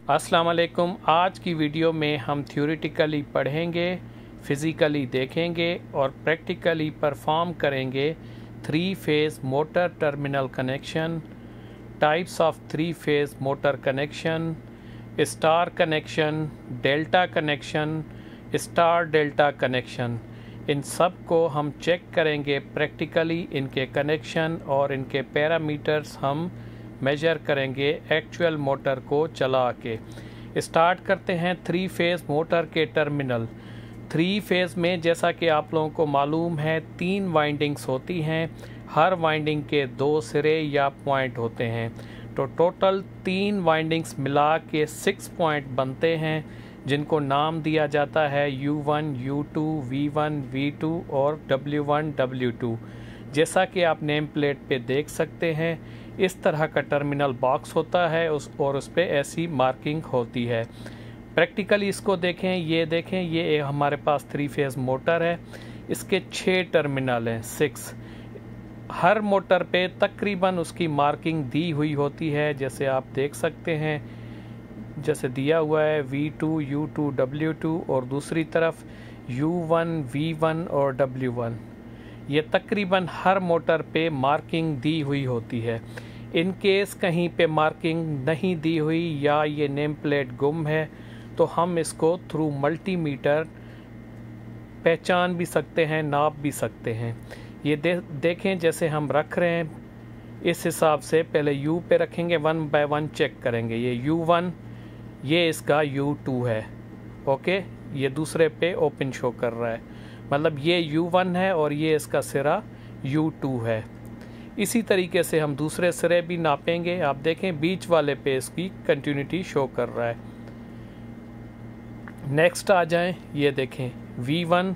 अस्सलाम वालेकुम। आज की वीडियो में हम थ्योरेटिकली पढ़ेंगे, फिज़िकली देखेंगे और प्रैक्टिकली परफॉर्म करेंगे 3 phase motor terminal connection, types of 3 phase motor connection, star connection, delta connection, star delta connection. इन सब को हम चेक करेंगे प्रैक्टिकली, इनके कनेक्शन और इनके पैरामीटर्स हम मेजर करेंगे एक्चुअल मोटर को चला के। स्टार्ट करते हैं 3 फेज़ मोटर के टर्मिनल। 3 फेज़ में जैसा कि आप लोगों को मालूम है 3 वाइंडिंग्स होती हैं, हर वाइंडिंग के 2 सिरे या पॉइंट होते हैं, तो टोटल 3 वाइंडिंग्स मिला के 6 पॉइंट बनते हैं जिनको नाम दिया जाता है U1, U2, V1, V2 और W1, W2। जैसा कि आप नेम प्लेट पे देख सकते हैं इस तरह का टर्मिनल बॉक्स होता है और उस पर ऐसी मार्किंग होती है। प्रैक्टिकली इसको देखें, ये देखें, ये हमारे पास 3 फेज़ मोटर है, इसके 6 टर्मिनल हैं, 6। हर मोटर पे तकरीबन उसकी मार्किंग दी हुई होती है, जैसे आप देख सकते हैं, जैसे दिया हुआ है V2, U2, W2 और दूसरी तरफ U1, V1 और W1। ये तकरीबन हर मोटर पे मार्किंग दी हुई होती है। इन केस कहीं पे मार्किंग नहीं दी हुई या ये नेम प्लेट गुम है तो हम इसको थ्रू मल्टीमीटर पहचान भी सकते हैं, नाप भी सकते हैं। ये देखें, जैसे हम रख रहे हैं इस हिसाब से पहले U पे रखेंगे, 1 बाय 1 चेक करेंगे। ये U1, ये इसका U2 है, ओके। ये दूसरे पे ओपन शो कर रहा है, मतलब ये U1 है और ये इसका सिरा U2 है। इसी तरीके से हम दूसरे सिरे भी नापेंगे। आप देखें बीच वाले पे इसकी कंटिन्यूटी शो कर रहा है। नेक्स्ट आ जाएं, ये देखें V1,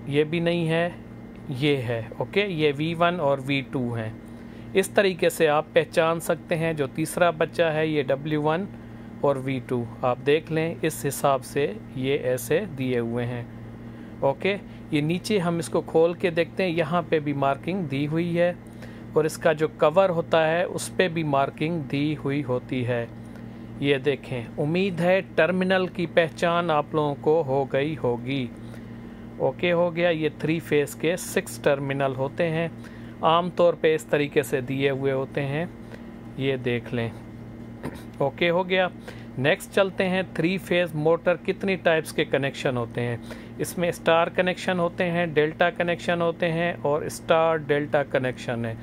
ये भी नहीं है, ये है, ओके। ये V1 और V2 हैं। इस तरीके से आप पहचान सकते हैं। जो तीसरा बच्चा है ये W1 और V2, आप देख लें इस हिसाब से ये ऐसे दिए हुए हैं, ओके। ये नीचे हम इसको खोल के देखते हैं, यहाँ पे भी मार्किंग दी हुई है और इसका जो कवर होता है उस पे भी मार्किंग दी हुई होती है। ये देखें, उम्मीद है टर्मिनल की पहचान आप लोगों को हो गई होगी। ओके, हो गया। ये 3 फेज़ के 6 टर्मिनल होते हैं, आम तौर पे इस तरीके से दिए हुए होते हैं, ये देख लें। ओके, हो गया। नेक्स्ट चलते हैं 3 फेज़ मोटर कितनी टाइप्स के कनेक्शन होते हैं। इसमें स्टार कनेक्शन होते हैं, डेल्टा कनेक्शन होते हैं और स्टार डेल्टा कनेक्शन है।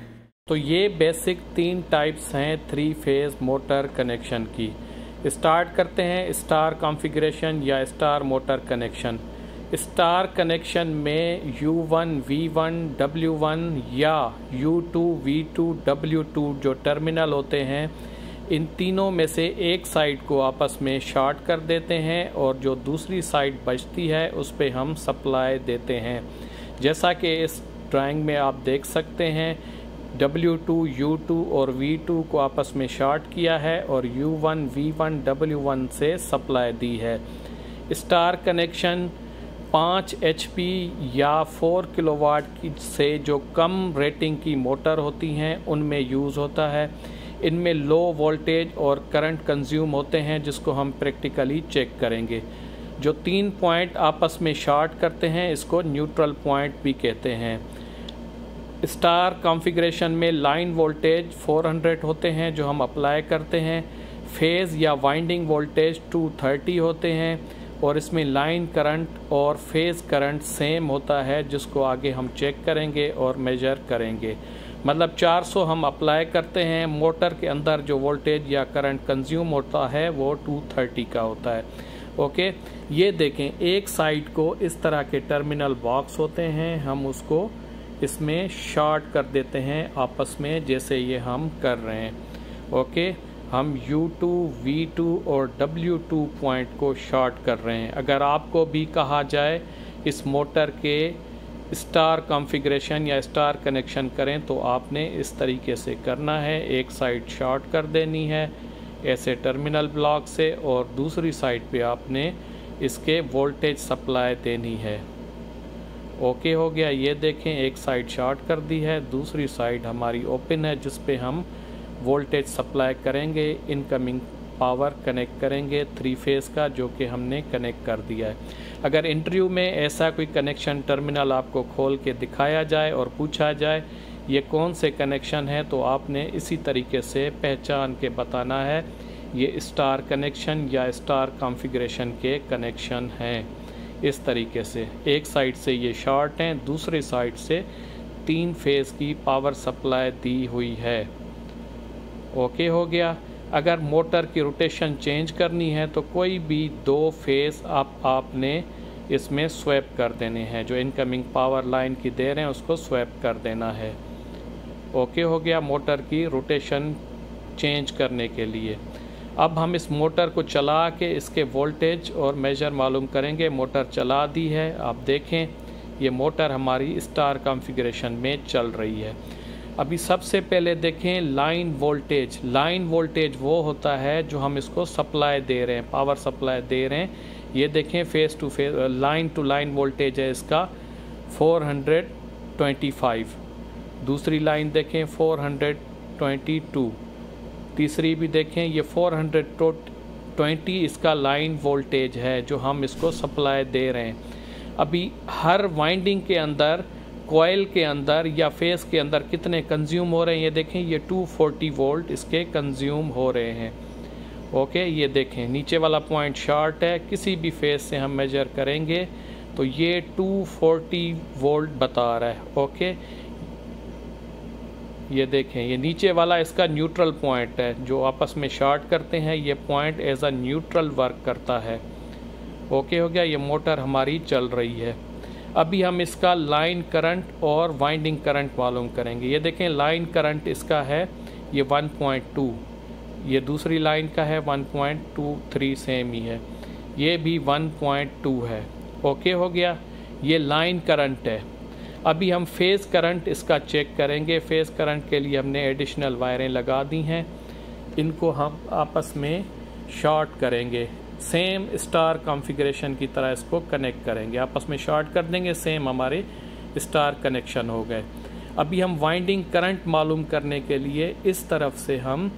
तो ये बेसिक 3 टाइप्स हैं 3 फेज़ मोटर कनेक्शन की। स्टार्ट करते हैं स्टार कॉन्फ़िगरेशन या star motor connection. Star connection में U1, V1, W1 या U2, V2, W2 जो टर्मिनल होते हैं, इन तीनों में से एक साइड को आपस में शॉर्ट कर देते हैं और जो दूसरी साइड बचती है उस पे हम सप्लाई देते हैं। जैसा कि इस ड्राइंग में आप देख सकते हैं, W2, U2 और V2 को आपस में शॉर्ट किया है और U1, V1, W1 से सप्लाई दी है। स्टार कनेक्शन 5 HP या 4 किलोवाट से जो कम रेटिंग की मोटर होती हैं उनमें यूज़ होता है। इनमें लो वोल्टेज और करंट कंज्यूम होते हैं, जिसको हम प्रैक्टिकली चेक करेंगे। जो 3 पॉइंट आपस में शॉर्ट करते हैं इसको न्यूट्रल पॉइंट भी कहते हैं। स्टार कॉन्फ़िगरेशन में लाइन वोल्टेज 400 होते हैं जो हम अप्लाई करते हैं। फेज़ या वाइंडिंग वोल्टेज 230 होते हैं और इसमें लाइन करंट और फेज़ करंट सेम होता है, जिसको आगे हम चेक करेंगे और मेजर करेंगे। मतलब 400 हम अप्लाई करते हैं, मोटर के अंदर जो वोल्टेज या करंट कंज्यूम होता है वो 230 का होता है, ओके। ये देखें, एक साइड को इस तरह के टर्मिनल बॉक्स होते हैं, हम उसको इसमें शॉर्ट कर देते हैं आपस में, जैसे ये हम कर रहे हैं, ओके। हम U2, V2 और W2 पॉइंट को शॉर्ट कर रहे हैं। अगर आपको भी कहा जाए इस मोटर के स्टार कॉन्फ़िगरेशन या स्टार कनेक्शन करें तो आपने इस तरीके से करना है। एक साइड शॉर्ट कर देनी है ऐसे टर्मिनल ब्लॉक से और दूसरी साइड पे आपने इसके वोल्टेज सप्लाई देनी है। ओके, हो गया। ये देखें, एक साइड शॉर्ट कर दी है, दूसरी साइड हमारी ओपन है जिस पे हम वोल्टेज सप्लाई करेंगे इनकमिंग पावर कनेक्ट करेंगे 3 फेज़ का, जो कि हमने कनेक्ट कर दिया है। अगर इंटरव्यू में ऐसा कोई कनेक्शन टर्मिनल आपको खोल के दिखाया जाए और पूछा जाए ये कौन से कनेक्शन है, तो आपने इसी तरीके से पहचान के बताना है ये स्टार कनेक्शन या स्टार कॉन्फ़िगरेशन के कनेक्शन हैं। इस तरीके से एक साइड से ये शॉर्ट हैं, दूसरी साइड से 3 फेज़ की पावर सप्लाई दी हुई है। ओके हो गया। अगर मोटर की रोटेशन चेंज करनी है तो कोई भी 2 फेज़ आपने इसमें स्वैप कर देने हैं, जो इनकमिंग पावर लाइन की दे रहे हैं उसको स्वैप कर देना है। ओके हो गया मोटर की रोटेशन चेंज करने के लिए। अब हम इस मोटर को चला के इसके वोल्टेज और मेजर मालूम करेंगे। मोटर चला दी है, आप देखें ये मोटर हमारी स्टार कॉन्फ़िगरेशन में चल रही है। अभी सबसे पहले देखें लाइन वोल्टेज। लाइन वोल्टेज वो होता है जो हम इसको सप्लाई दे रहे हैं, पावर सप्लाई दे रहे हैं। ये देखें face to face line to line voltage है इसका 425। दूसरी लाइन देखें 422। तीसरी भी देखें ये 420 इसका लाइन वोल्टेज है जो हम इसको सप्लाई दे रहे हैं। अभी हर वाइंडिंग के अंदर, कॉइल के अंदर या फेस के अंदर कितने कंज्यूम हो रहे हैं ये देखें, ये 240 वोल्ट इसके कंज्यूम हो रहे हैं। ओके, ये देखें नीचे वाला पॉइंट शॉर्ट है, किसी भी फेस से हम मेजर करेंगे तो ये 240 वोल्ट बता रहा है। ओके, ये देखें ये नीचे वाला इसका न्यूट्रल पॉइंट है, जो आपस में शॉर्ट करते हैं ये point as a neutral work करता है। ओके हो गया, ये मोटर हमारी चल रही है। अभी हम इसका लाइन करंट और वाइंडिंग करंट मालूम करेंगे। ये देखें लाइन करंट इसका है ये 1.2, ये दूसरी लाइन का है 1.23, सेम ही है, ये भी 1.2 है। ओके हो गया, ये लाइन करंट है। अभी हम फेज़ करंट इसका चेक करेंगे। फेज़ करंट के लिए हमने एडिशनल वायरें लगा दी हैं, इनको हम आपस में शॉर्ट करेंगे, सेम स्टार कॉन्फ़िगरेशन की तरह इसको कनेक्ट करेंगे, आपस में शॉर्ट कर देंगे, सेम हमारे स्टार कनेक्शन हो गए। अभी हम वाइंडिंग करंट मालूम करने के लिए इस तरफ से हम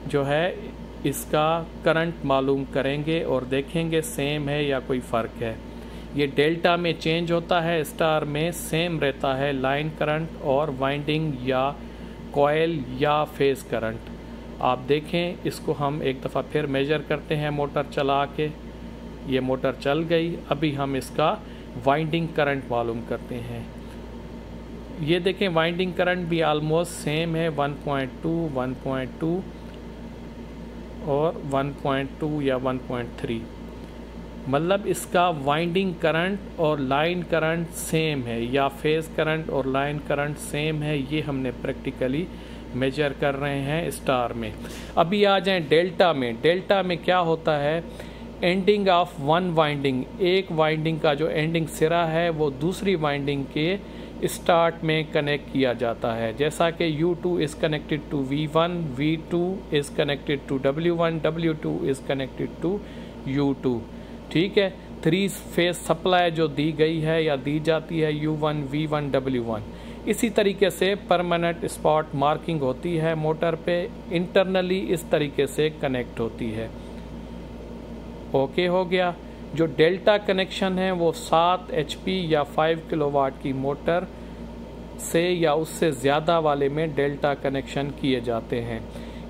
जो है इसका करंट मालूम करेंगे और देखेंगे सेम है या कोई फ़र्क है। ये डेल्टा में चेंज होता है, स्टार में सेम रहता है लाइन करंट और वाइंडिंग या कॉइल या फेज़ करंट। आप देखें इसको हम एक दफ़ा फिर मेजर करते हैं मोटर चला के, ये मोटर चल गई। अभी हम इसका वाइंडिंग करंट मालूम करते हैं। ये देखें वाइंडिंग करंट भी आलमोस्ट सेम है, 1.2, 1.2 और 1.2 या 1.3, मतलब इसका वाइंडिंग करंट और लाइन करंट सेम है या फेज़ करंट और लाइन करंट सेम है। ये हमने प्रैक्टिकली मेजर कर रहे हैं स्टार में। अभी आ जाएं डेल्टा में। डेल्टा में क्या होता है, एंडिंग ऑफ वन वाइंडिंग, एक वाइंडिंग का जो एंडिंग सिरा है वो दूसरी वाइंडिंग के स्टार्ट में कनेक्ट किया जाता है। जैसा कि U2 is connected to V1, V2 is connected to W1, W2 is connected to U2। ठीक है, 3 फेज सप्लाई जो दी गई है या दी जाती है U1, V1, W1, इसी तरीके से परमानेंट स्पॉट मार्किंग होती है मोटर पे, इंटरनली इस तरीके से कनेक्ट होती है। ओके हो गया। जो डेल्टा कनेक्शन है वो 7 HP या 5 किलोवाट की मोटर से या उससे ज़्यादा वाले में डेल्टा कनेक्शन किए जाते हैं।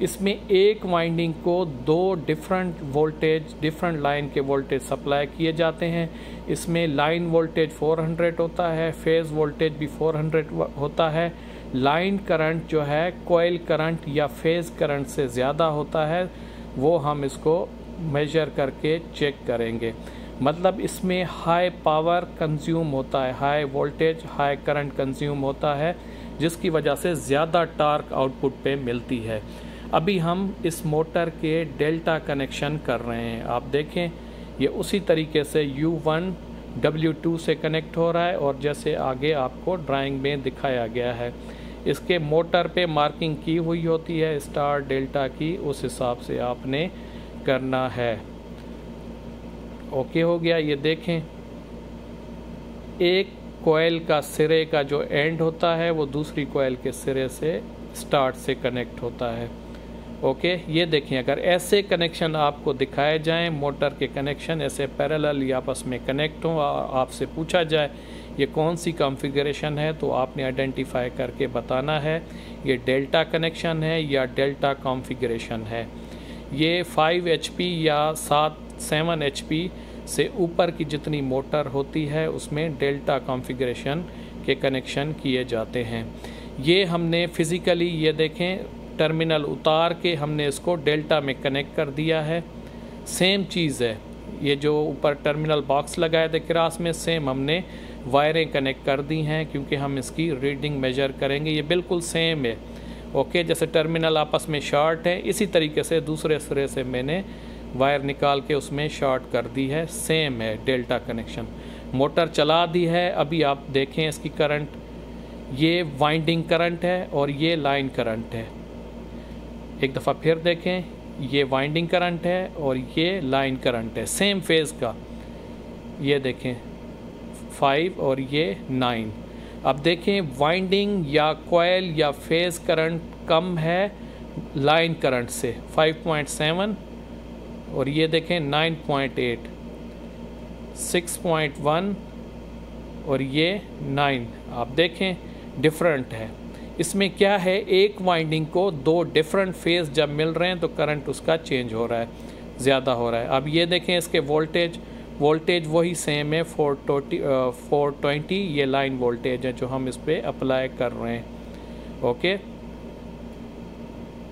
इसमें एक वाइंडिंग को 2 डिफरेंट वोल्टेज, डिफरेंट लाइन के वोल्टेज सप्लाई किए जाते हैं। इसमें लाइन वोल्टेज 400 होता है, फेज़ वोल्टेज भी 400 होता है। लाइन करंट जो है कॉइल करंट या फेज़ करंट से ज़्यादा होता है, वो हम इसको मेजर करके चेक करेंगे। मतलब इसमें हाई पावर कंज्यूम होता है, high voltage high current consume होता है, जिसकी वजह से ज़्यादा टार्क आउटपुट पे मिलती है। अभी हम इस मोटर के डेल्टा कनेक्शन कर रहे हैं। आप देखें ये उसी तरीके से U1 W2 से कनेक्ट हो रहा है और जैसे आगे आपको ड्राइंग में दिखाया गया है। इसके मोटर पे मार्किंग की हुई होती है स्टार डेल्टा की, उस हिसाब से आपने करना है। ओके हो गया। ये देखें एक कॉइल का सिरे का जो एंड होता है वो दूसरी कॉइल के सिरे से स्टार्ट से कनेक्ट होता है। ओके, ये देखें, अगर ऐसे कनेक्शन आपको दिखाए जाएं, मोटर के कनेक्शन ऐसे पैरेलल या आपस में कनेक्ट हों और आपसे पूछा जाए ये कौन सी कॉन्फ़िगरेशन है, तो आपने आइडेंटिफाई करके बताना है ये डेल्टा कनेक्शन है या डेल्टा कॉन्फ़िगरेशन है। ये 5 HP या 7 HP से ऊपर की जितनी मोटर होती है उसमें डेल्टा कॉन्फ़िगरेशन के कनेक्शन किए जाते हैं। ये हमने फिज़िकली ये देखें टर्मिनल उतार के हमने इसको डेल्टा में कनेक्ट कर दिया है। सेम चीज़ है, ये जो ऊपर टर्मिनल बॉक्स लगाए थे क्रॉस में, सेम हमने वायरें कनेक्ट कर दी हैं क्योंकि हम इसकी रीडिंग मेजर करेंगे। ये बिल्कुल सेम है। ओके, जैसे टर्मिनल आपस में शॉर्ट है इसी तरीके से दूसरे सिरे से मैंने वायर निकाल के उसमें शॉर्ट कर दी है। सेम है डेल्टा कनेक्शन। मोटर चला दी है, अभी आप देखें इसकी करंट, ये वाइंडिंग करंट है और ये लाइन करंट है। एक दफ़ा फिर देखें, ये वाइंडिंग करंट है और ये लाइन करंट है, सेम फेज़ का। ये देखें 5 और ये 9। अब देखें वाइंडिंग या कॉइल या फेज़ करंट कम है लाइन करंट से 5.7 और ये देखें 9.8, 6.1 और ये 9। आप देखें डिफरेंट है। इसमें क्या है, एक वाइंडिंग को दो डिफरेंट फेज़ जब मिल रहे हैं तो करंट उसका चेंज हो रहा है, ज़्यादा हो रहा है। अब ये देखें इसके वोल्टेज वही सेम है 420, ये लाइन वोल्टेज है जो हम इस पर अप्लाई कर रहे हैं। ओके,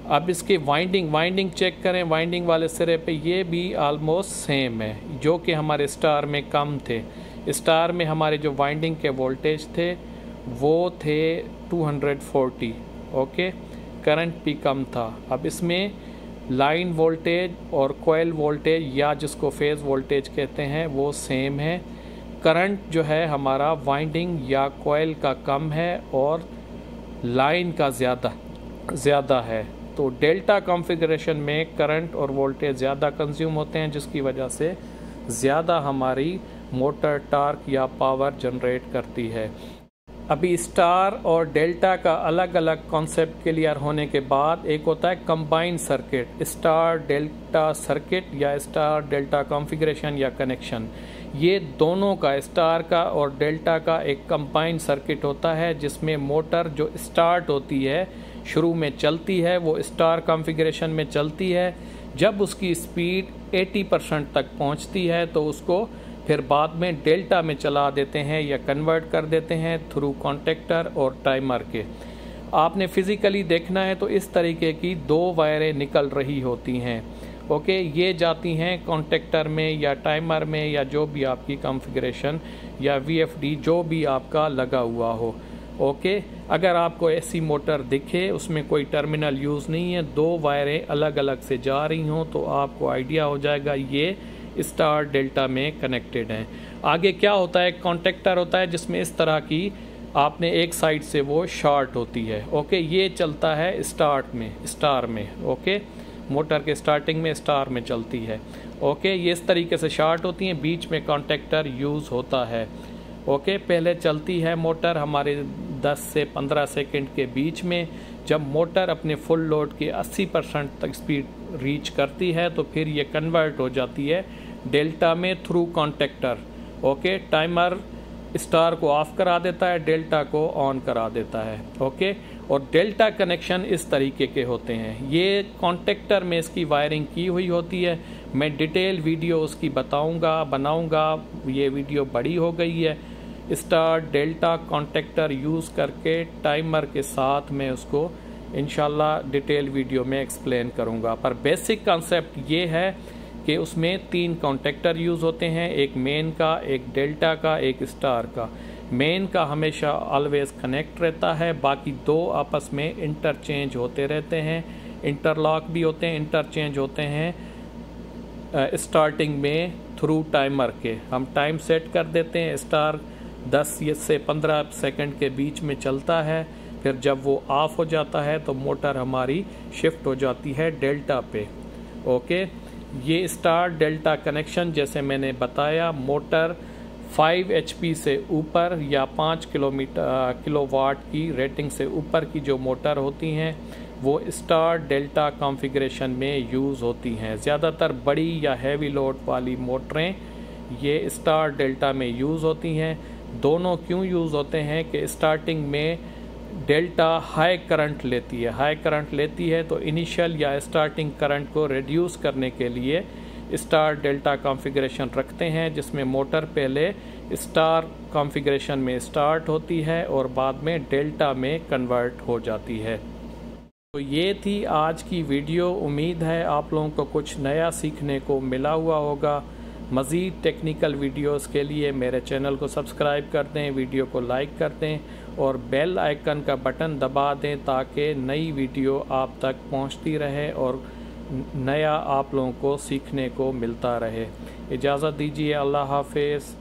अब इसके वाइंडिंग चेक करें, वाइंडिंग वाले सिरे पे ये भी आलमोस्ट सेम है जो कि हमारे स्टार में कम थे। स्टार में हमारे जो वाइंडिंग के वोल्टेज थे वो थे 240। ओके, करंट भी कम था। अब इसमें लाइन वोल्टेज और कॉइल वोल्टेज या जिसको फेज़ वोल्टेज कहते हैं वो सेम है। करंट जो है हमारा वाइंडिंग या कॉइल का कम है और लाइन का ज़्यादा है। तो डेल्टा कॉन्फ़िगरेशन में करंट और वोल्टेज ज़्यादा कंज्यूम होते हैं जिसकी वजह से ज़्यादा हमारी मोटर टार्क या पावर जनरेट करती है। अभी स्टार और डेल्टा का अलग अलग कॉन्सेप्ट क्लियर होने के बाद एक होता है combined circuit, star delta circuit या स्टार डेल्टा कॉन्फ़िगरेशन या कनेक्शन। ये दोनों का, स्टार का और डेल्टा का एक कंबाइंड सर्किट होता है जिसमें मोटर जो स्टार्ट होती है, शुरू में चलती है, वो स्टार कॉन्फ़िगरेशन में चलती है। जब उसकी स्पीड 80% तक पहुंचती है तो उसको फिर बाद में डेल्टा में चला देते हैं या कन्वर्ट कर देते हैं थ्रू कॉन्टेक्टर और टाइमर के। आपने फिज़िकली देखना है तो इस तरीके की दो वायरें निकल रही होती हैं। ओके, ये जाती हैं कॉन्टेक्टर में या टाइमर में या जो भी आपकी कॉन्फ़िगरेशन या VFD जो भी आपका लगा हुआ हो। ओके, अगर आपको ऐसी मोटर दिखे उसमें कोई टर्मिनल यूज़ नहीं है, दो वायरें अलग अलग से जा रही हों, तो आपको आइडिया हो जाएगा ये स्टार डेल्टा में कनेक्टेड हैं। आगे क्या होता है, कॉन्टेक्टर होता है जिसमें इस तरह की आपने एक साइड से वो शॉर्ट होती है। ओके, ये चलता है स्टार में। ओके, मोटर के स्टार्टिंग में स्टार में चलती है। ओके, ये इस तरीके से शॉर्ट होती हैं, बीच में कॉन्टेक्टर यूज़ होता है। ओके, पहले चलती है मोटर हमारे 10 से 15 सेकंड के बीच में। जब मोटर अपने फुल लोड के 80% तक स्पीड रीच करती है तो फिर ये कन्वर्ट हो जाती है डेल्टा में through contactor. Okay, timer star को ऑफ करा देता है, डेल्टा को ऑन करा देता है। ओके, और डेल्टा कनेक्शन इस तरीके के होते हैं। ये कॉन्टेक्टर में इसकी वायरिंग की हुई होती है। मैं डिटेल वीडियो उसकी बनाऊंगा। ये वीडियो बड़ी हो गई है। स्टार डेल्टा कॉन्टेक्टर यूज़ करके टाइमर के साथ मैं उसको इंशाल्लाह डिटेल वीडियो में एक्सप्लेन करूंगा। पर बेसिक कॉन्सेप्ट ये है कि उसमें 3 कॉन्टेक्टर यूज़ होते हैं, एक मेन का, एक डेल्टा का, एक स्टार का। मेन का हमेशा ऑलवेज कनेक्ट रहता है, बाकी 2 आपस में इंटरचेंज होते रहते हैं, इंटरलॉक भी होते हैं, इंटरचेंज होते हैं स्टार्टिंग में थ्रू टाइमर के। हम टाइम सेट कर देते हैं, स्टार 10 से 15 सेकंड के बीच में चलता है, फिर जब वो ऑफ हो जाता है तो मोटर हमारी शिफ्ट हो जाती है डेल्टा पे। ओके, ये स्टार डेल्टा कनेक्शन जैसे मैंने बताया, मोटर 5 HP से ऊपर या 5 किलोवाट की रेटिंग से ऊपर की जो मोटर होती हैं वो स्टार डेल्टा कॉन्फ़िगरेशन में यूज़ होती हैं। ज़्यादातर बड़ी या हैवी लोड वाली मोटरें ये स्टार डेल्टा में यूज़ होती हैं। दोनों क्यों यूज़ होते हैं कि स्टार्टिंग में डेल्टा हाई करंट लेती है। हाई करंट लेती है तो इनिशियल या स्टार्टिंग करंट को रिड्यूस करने के लिए स्टार डेल्टा कॉन्फ़िगरेशन रखते हैं, जिसमें मोटर पहले स्टार कॉन्फ़िगरेशन में स्टार्ट होती है और बाद में डेल्टा में कन्वर्ट हो जाती है। तो ये थी आज की वीडियो। उम्मीद है आप लोगों को कुछ नया सीखने को मिला हुआ होगा। मज़ीद टेक्निकल वीडियोस के लिए मेरे चैनल को सब्सक्राइब कर दें, वीडियो को लाइक कर दें और बेल आइकन का बटन दबा दें ताकि नई वीडियो आप तक पहुंचती रहे और नया आप लोगों को सीखने को मिलता रहे। इजाज़त दीजिए। अल्लाह हाफ़िज़।